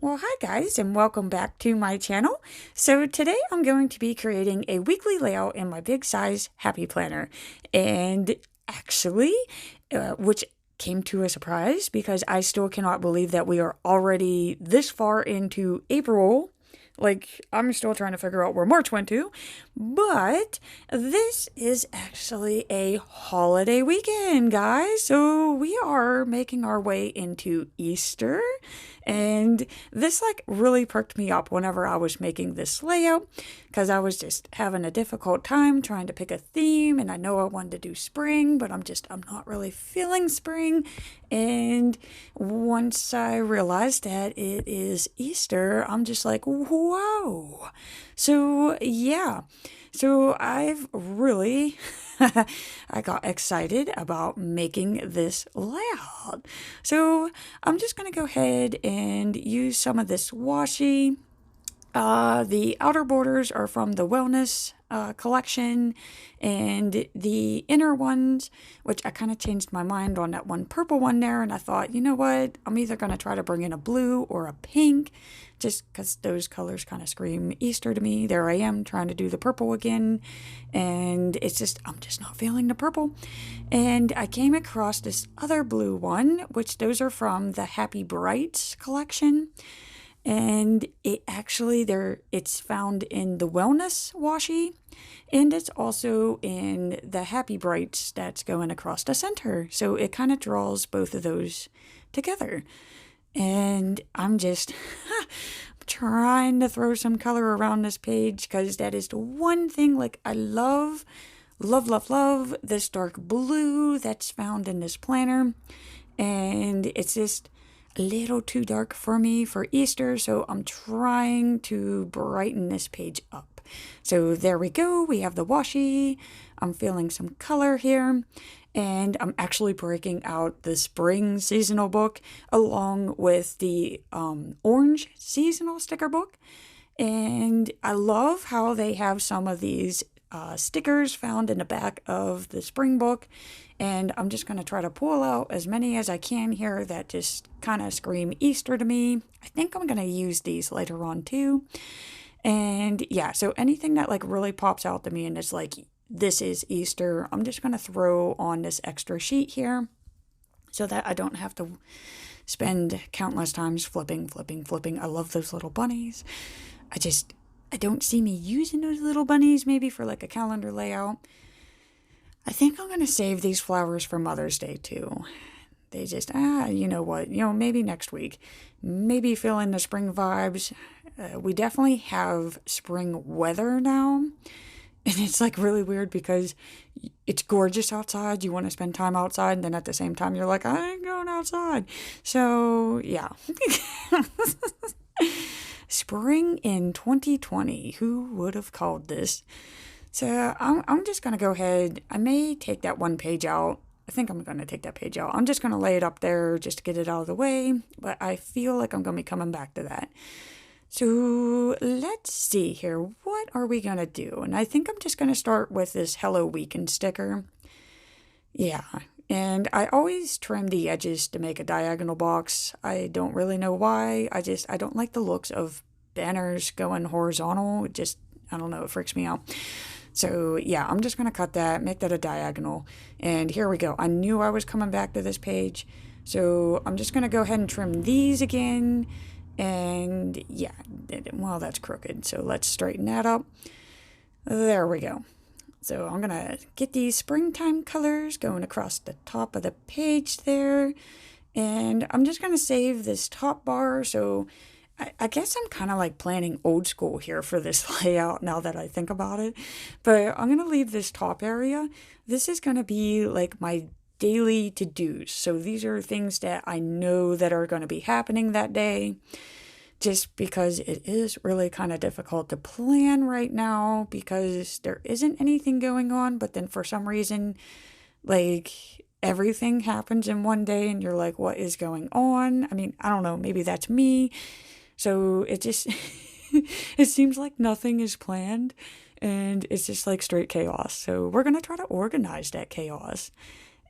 Well, hi guys, and welcome back to my channel. So today I'm going to be creating a weekly layout in my big size happy planner. And actually, which came to a surprise because I still cannot believe that we are already this far into April. Like, I'm still trying to figure out where March went to. But this is actually a holiday weekend, guys. So we are making our way into Easter. And this like really perked me up whenever I was making this layout because I was just having a difficult time trying to pick a theme. And I know I wanted to do spring, but I'm not really feeling spring. And once I realized that it is Easter, I'm just like, whoa. So, yeah. So I've really, I got excited about making this layout. So I'm just going to go ahead and use some of this washi. The outer borders are from the Wellness collection, and the inner ones, which I kind of changed my mind on that one purple one there, and I thought, you know what, I'm either going to try to bring in a blue or a pink, just because those colors kind of scream Easter to me. There I am trying to do the purple again, and I'm just not feeling the purple. And I came across this other blue one, which those are from the Happy Brights collection. And it's found in the Wellness washi, and it's also in the Happy Brights that's going across the center. So it kind of draws both of those together. And I'm just trying to throw some color around this page because that is the one thing, like, I love this dark blue that's found in this planner. And it's just a little too dark for me for Easter, so I'm trying to brighten this page up. So there we go, we have the washi. I'm feeling some color here, and I'm actually breaking out the spring seasonal book along with the orange seasonal sticker book. And I love how they have some of these stickers found in the back of the spring book, and I'm just going to try to pull out as many as I can here that just kind of scream Easter to me. I think I'm going to use these later on too. And yeah, so anything that like really pops out to me and it's like, this is Easter, I'm just going to throw on this extra sheet here so that I don't have to spend countless times flipping. I love those little bunnies. I don't see me using those little bunnies maybe for like a calendar layout. I think I'm going to save these flowers for Mother's Day too. They just, you know what, maybe next week. Maybe fill in the spring vibes. We definitely have spring weather now. And it's like really weird because it's gorgeous outside. You want to spend time outside. And then at the same time, you're like, I ain't going outside. So, yeah. Spring in 2020. Who would have called this? So I'm just going to go ahead. I may take that one page out. I think I'm going to take that page out. I'm just going to lay it up there just to get it out of the way. But I feel like I'm going to be coming back to that. So let's see here. What are we going to do? And I think I'm just going to start with this Hello Weekend sticker. Yeah. And I always trim the edges to make a diagonal box. I don't really know why. I don't like the looks of banners going horizontal. I don't know, it freaks me out. So yeah, I'm just going to cut that, make that a diagonal. And here we go. I knew I was coming back to this page. So I'm just going to go ahead and trim these again. And yeah, well, that's crooked. So let's straighten that up. There we go. So I'm going to get these springtime colors going across the top of the page there. And I'm just going to save this top bar. So I guess I'm kind of like planning old school here for this layout now that I think about it. But I'm going to leave this top area. This is going to be like my daily to-dos. So these are things that I know that are going to be happening that day. Just because it is really kind of difficult to plan right now because there isn't anything going on. But then for some reason, like everything happens in one day and you're like, what is going on? I mean, I don't know. Maybe that's me. So it just, it seems like nothing is planned and it's just like straight chaos. So we're going to try to organize that chaos.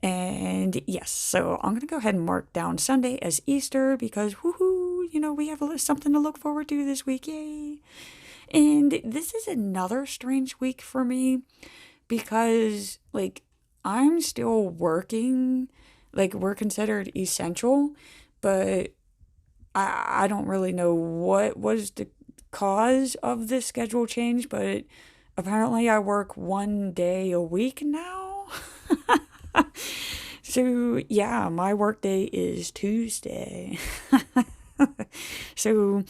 And yes, so I'm going to go ahead and mark down Sunday as Easter because woohoo, we have something to look forward to this week. Yay. And this is another strange week for me because, like, I'm still working. Like, we're considered essential, but I don't really know what was the cause of this schedule change, but apparently I work 1 day a week now. So, yeah, my work day is Tuesday. So,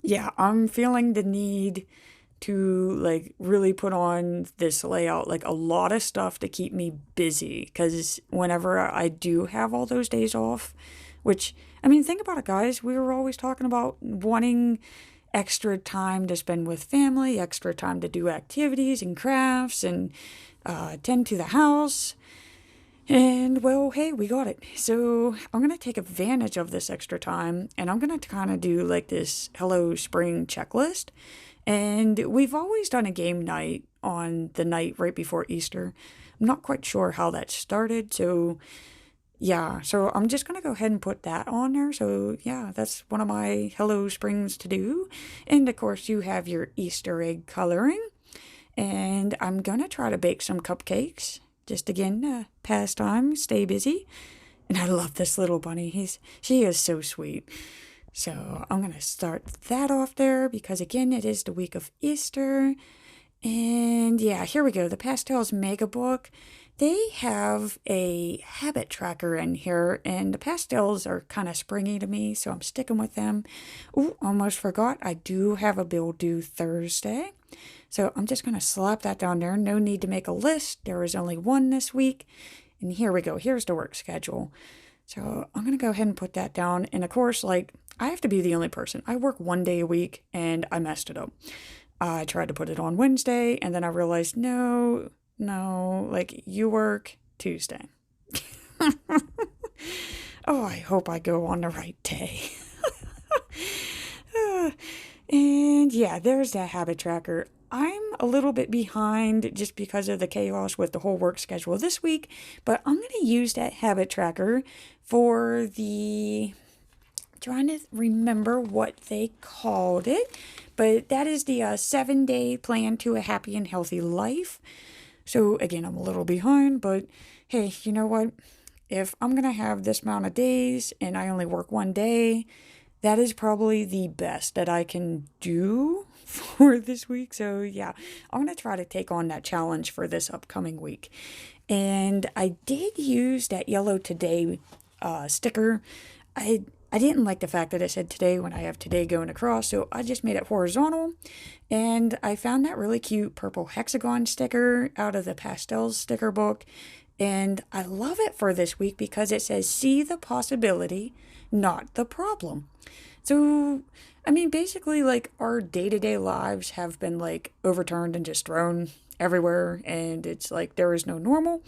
yeah, I'm feeling the need to like really put on this layout, like a lot of stuff to keep me busy. Because whenever I do have all those days off, which, I mean, think about it, guys. We were always talking about wanting extra time to spend with family, extra time to do activities and crafts and tend to the house. And well, hey, we got it. So I'm going to take advantage of this extra time and I'm going to kind of do like this Hello Spring checklist. And we've always done a game night on the night right before Easter. I'm not quite sure how that started. So yeah, so I'm just going to go ahead and put that on there. So yeah, that's one of my Hello Springs to do. And of course, you have your Easter egg coloring. And I'm going to try to bake some cupcakes. Just again, pastime, stay busy. And I love this little bunny. She is so sweet. So I'm going to start that off there because again, it is the week of Easter. And yeah, here we go. The Pastels Mega Book. They have a habit tracker in here, and the pastels are kind of springy to me, so I'm sticking with them. Ooh, almost forgot. I do have a bill due Thursday. So I'm just going to slap that down there. No need to make a list. There is only one this week. And here we go. Here's the work schedule. So I'm going to go ahead and put that down. And of course, like, I have to be the only person. I work 1 day a week and I messed it up. I tried to put it on Wednesday and then I realized, no, like you work Tuesday. Oh, I hope I go on the right day. And yeah, there's that habit tracker. I'm a little bit behind just because of the chaos with the whole work schedule this week, but I'm going to use that habit tracker for trying to remember what they called it, but that is the 7-day plan to a happy and healthy life. So again, I'm a little behind, but hey, you know what? If I'm going to have this amount of days and I only work 1 day, that is probably the best that I can do for this week. So yeah, I'm going to try to take on that challenge for this upcoming week. And I did use that Yellow Today sticker. I didn't like the fact that it said today when I have today going across, so I just made it horizontal. And I found that really cute purple hexagon sticker out of the Pastels sticker book. And I love it for this week because it says, see the possibility, not the problem. So, I mean, basically, like, our day-to-day lives have been, like, overturned and just thrown everywhere, and it's like there is no normal.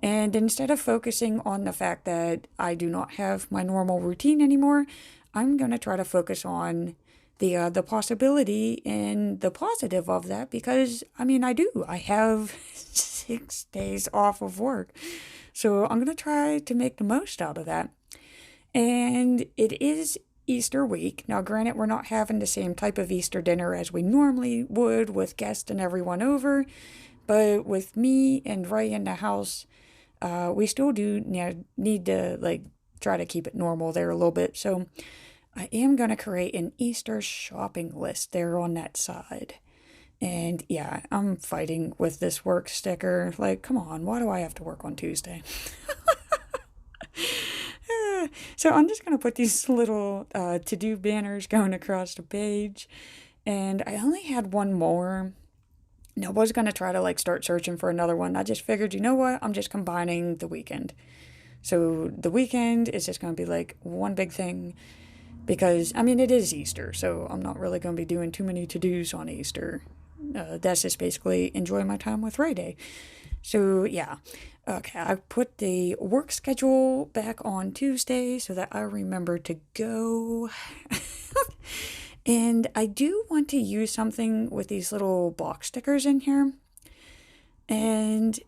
And instead of focusing on the fact that I do not have my normal routine anymore, I'm going to try to focus on the possibility and the positive of that because, I mean, I do. I have 6 days off of work. So I'm going to try to make the most out of that. And it is Easter week. Now, granted, we're not having the same type of Easter dinner as we normally would with guests and everyone over, but with me and Ray in the house, we still do need to like try to keep it normal there a little bit. So I am going to create an Easter shopping list there on that side. And yeah, I'm fighting with this work sticker. Like, come on, why do I have to work on Tuesday? So I'm just going to put these little to-do banners going across the page. And I only had one more. Now, I was going to try to like start searching for another one. I just figured, you know what? I'm just combining the weekend. So the weekend is just going to be like one big thing because, I mean, it is Easter. So I'm not really going to be doing too many to-dos on Easter. That's just basically enjoy my time with Ray Day. So yeah, okay, I put the work schedule back on Tuesday so that I remember to go. And I do want to use something with these little box stickers in here. And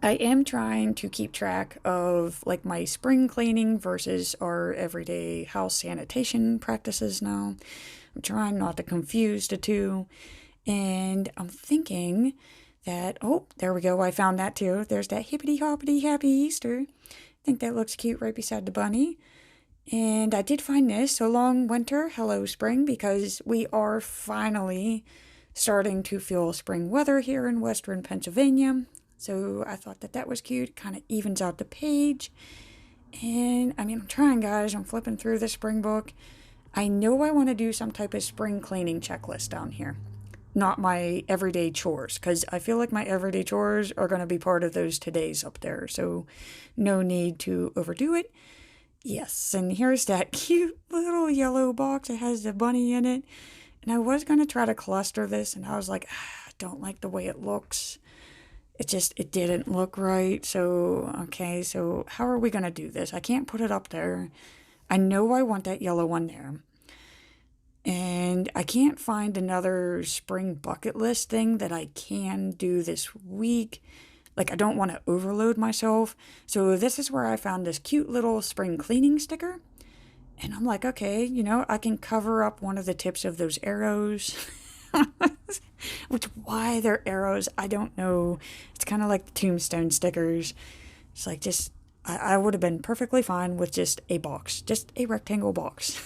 I am trying to keep track of like my spring cleaning versus our everyday house sanitation practices now. I'm trying not to confuse the two. And I'm thinking that, oh, there we go. I found that too. There's that hippity hoppity happy Easter. I think that looks cute right beside the bunny. And I did find this, so long winter, hello spring, because we are finally starting to feel spring weather here in western Pennsylvania. So I thought that that was cute, kind of evens out the page. And I mean, I'm trying, guys. I'm flipping through the spring book. I know I want to do some type of spring cleaning checklist down here, not my everyday chores, because I feel like my everyday chores are going to be part of those todays up there. So no need to overdo it. Yes, and here's that cute little yellow box. It has the bunny in it. And I was going to try to cluster this, and I was like, I don't like the way it looks. It didn't look right. So, okay, so how are we going to do this? I can't put it up there. I know I want that yellow one there. And I can't find another spring bucket list thing that I can do this week. Like, I don't want to overload myself. So this is where I found this cute little spring cleaning sticker. And I'm like, okay, you know, I can cover up one of the tips of those arrows. Which, why they're arrows, I don't know. It's kind of like the tombstone stickers. It's like just, I would have been perfectly fine with just a box. Just a rectangle box.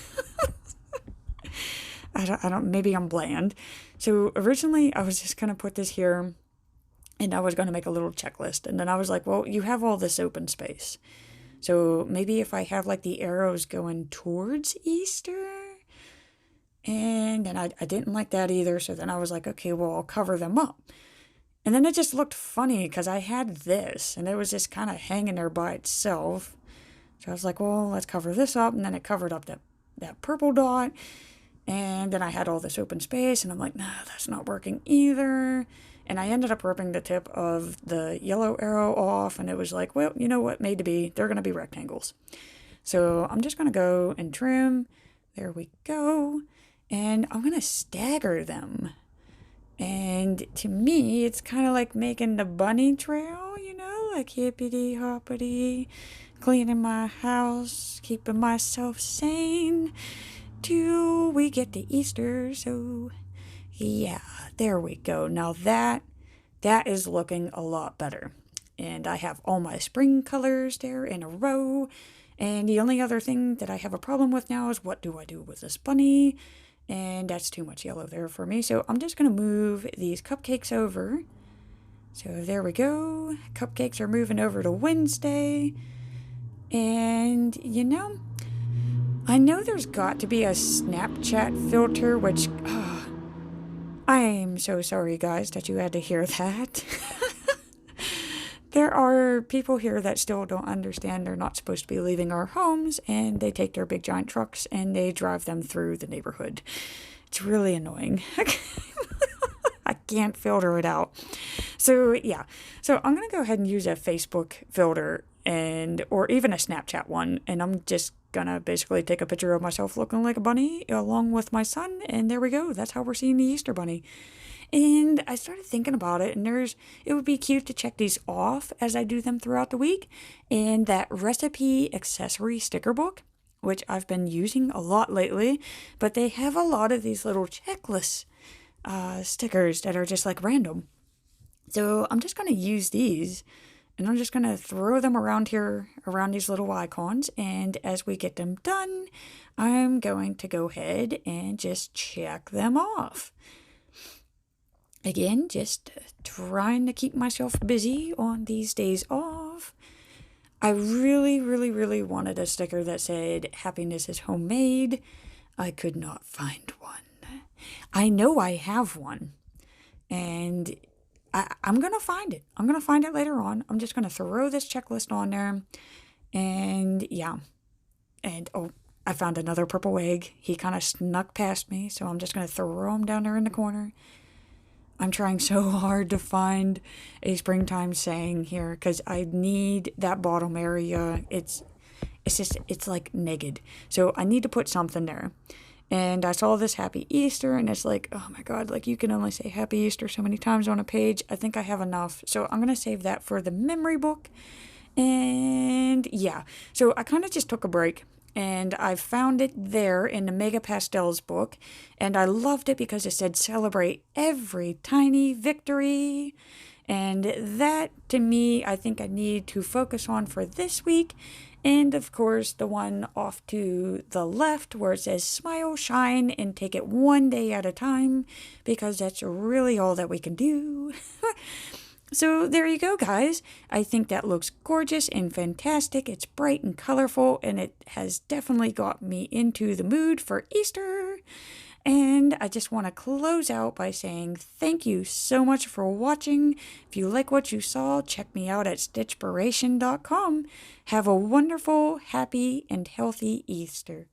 I don't, maybe I'm bland. So originally I was just going to put this here. And I was going to make a little checklist. And then I was like, well, you have all this open space. So maybe if I have like the arrows going towards Easter. And then I didn't like that either. So then I was like, okay, well, I'll cover them up. And then it just looked funny because I had this. And it was just kind of hanging there by itself. So I was like, well, let's cover this up. And then it covered up that purple dot. And then I had all this open space. And I'm like, nah, that's not working either. And I ended up ripping the tip of the yellow arrow off, and it was like, well, you know what, made to be, they're going to be rectangles. So I'm just going to go and trim. There we go. And I'm going to stagger them. And to me, it's kind of like making the bunny trail, you know, like hippity hoppity, cleaning my house, keeping myself sane till we get to Easter. So yeah, there we go. Now that is looking a lot better. And I have all my spring colors there in a row. And the only other thing that I have a problem with now is what do I do with this bunny? And that's too much yellow there for me. So I'm just going to move these cupcakes over. So there we go. Cupcakes are moving over to Wednesday. And, you know, I know there's got to be a Snapchat filter, which... I'm so sorry, guys, that you had to hear that. There are people here that still don't understand they're not supposed to be leaving our homes, and they take their big giant trucks and they drive them through the neighborhood. It's really annoying. I can't filter it out. So, yeah. So I'm going to go ahead and use a Facebook filter or even a Snapchat one, and I'm just gonna basically take a picture of myself looking like a bunny along with my son, and there we go. That's how we're seeing the Easter bunny. And I started thinking about it, and it would be cute to check these off as I do them throughout the week. And that Recipie Accessory sticker book, which I've been using a lot lately, but they have a lot of these little checklist stickers that are just like random. So I'm just gonna use these. And I'm just going to throw them around here, around these little icons. And as we get them done, I'm going to go ahead and just check them off. Again, just trying to keep myself busy on these days off. I really, really, really wanted a sticker that said, happiness is homemade. I could not find one. I know I have one. And I'm going to find it. I'm going to find it later on. I'm just going to throw this checklist on there. And yeah. And oh, I found another purple egg. He kind of snuck past me. So I'm just going to throw him down there in the corner. I'm trying so hard to find a springtime saying here because I need that bottom area. It's like naked. So I need to put something there. and I saw this Happy Easter, and it's like, oh my God, like you can only say Happy Easter so many times on a page. I think I have enough. So I'm going to save that for the memory book. And yeah, so I kind of just took a break, and I found it there in the Mega Pastels book, and I loved it because it said celebrate every tiny victory. And that, to me, I think I need to focus on for this week. And of course, the one off to the left where it says smile, shine, and take it one day at a time, because that's really all that we can do. So there you go, guys. I think that looks gorgeous and fantastic. It's bright and colorful, and it has definitely got me into the mood for Easter. And I just want to close out by saying thank you so much for watching. If you like what you saw, check me out at stitchpiration.com. Have a wonderful, happy, and healthy Easter.